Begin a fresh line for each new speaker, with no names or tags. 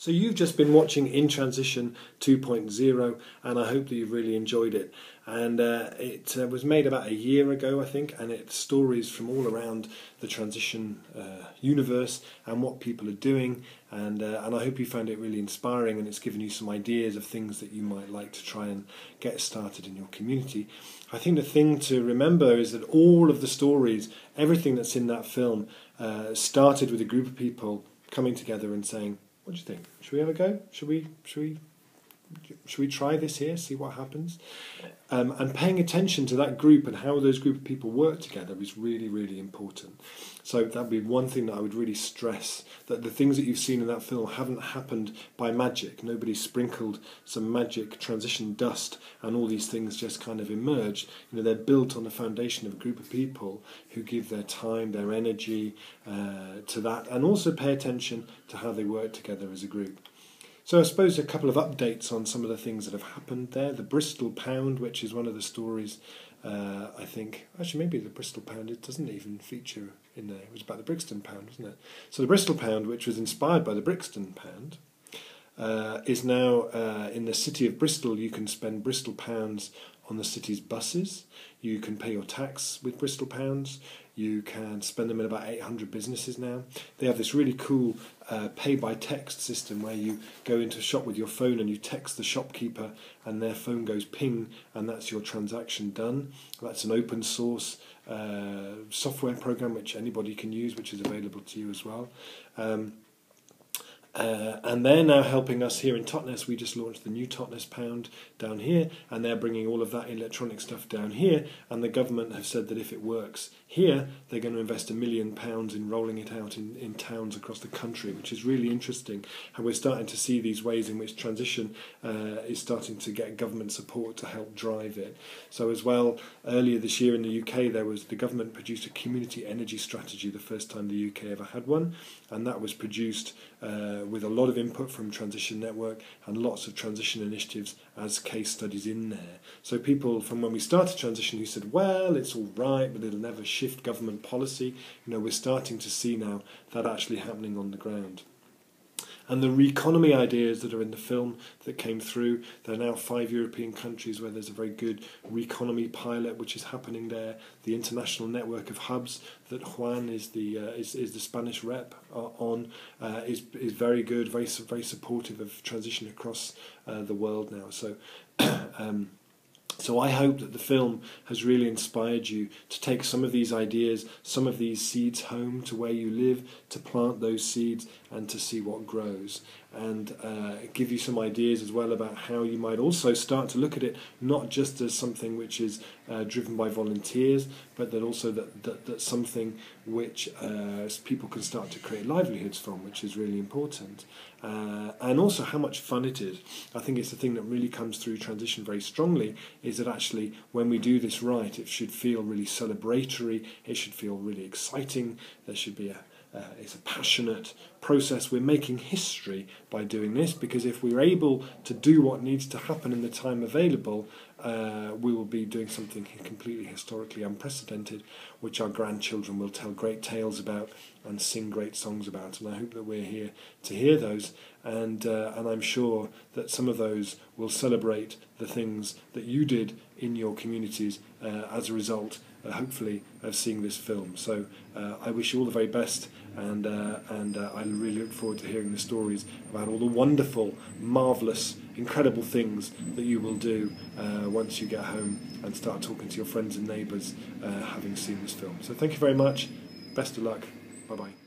So you've just been watching In Transition 2.0, and I hope that you've really enjoyed it. And it was made about a year ago, I think, and it's stories from all around the transition universe and what people are doing. And I hope you found it really inspiring, and it's given you some ideas of things that you might like to try and get started in your community. I think the thing to remember is that all of the stories, everything that's in that film, started with a group of people coming together and saying, "What do you think? Should we have a go? Should we try this here? See what happens?" And paying attention to that group and how those group of people work together is really, really important. So that'd be one thing that I would really stress, that the things that you've seen in that film haven't happened by magic. Nobody sprinkled some magic transition dust and all these things just kind of emerged. You know, they're built on the foundation of a group of people who give their time, their energy to that, and also pay attention to how they work together as a group. So I suppose a couple of updates on some of the things that have happened there. The Bristol Pound, which is one of the stories, I think, actually maybe the Bristol Pound, it doesn't even feature in there. It was about the Brixton Pound, wasn't it? So the Bristol Pound, which was inspired by the Brixton Pound, is now in the city of Bristol. You can spend Bristol Pounds on the city's buses. You can pay your tax with Bristol Pounds. You can spend them in about 800 businesses now. They have this really cool pay-by-text system where you go into a shop with your phone and you text the shopkeeper and their phone goes ping, and that's your transaction done. That's an open source software program which anybody can use, which is available to you as well. And they're now helping us here in Totnes. We just launched the new Totnes Pound down here, and they're bringing all of that electronic stuff down here, and the government have said that if it works here, they're going to invest £1 million in rolling it out in towns across the country, which is really interesting. And we're starting to see these ways in which transition is starting to get government support to help drive it. So as well, earlier this year in the UK, the government produced a community energy strategy, the first time the UK ever had one, and that was produced with a lot of input from Transition Network and lots of transition initiatives as case studies in there. So people from when we started transition who said, well, it's all right, but it'll never shift government policy, you know, we're starting to see now that actually happening on the ground. And the Reconomy ideas that are in the film that came through, there are now 5 European countries where there's a very good Reconomy pilot which is happening there. The international network of hubs that Juan is the Spanish rep on is very good, very supportive of transition across the world now. So. So I hope that the film has really inspired you to take some of these ideas, some of these seeds home to where you live, to plant those seeds and to see what grows. And give you some ideas as well about how you might also start to look at it not just as something which is driven by volunteers, but that also that's something which people can start to create livelihoods from, which is really important. And also how much fun it is. I think it's the thing that really comes through transition very strongly, is that actually when we do this right, it should feel really celebratory, it should feel really exciting, there should be it's a passionate process. We're making history by doing this, because if we're able to do what needs to happen in the time available, we will be doing something completely historically unprecedented, which our grandchildren will tell great tales about and sing great songs about. And I hope that we're here to hear those, and I'm sure that some of those will celebrate the things that you did in your communities as a result, hopefully, of seeing this film. So I wish you all the very best, and I really look forward to hearing the stories about all the wonderful, marvellous, incredible things that you will do once you get home and start talking to your friends and neighbours having seen this film. So thank you very much, best of luck, bye bye.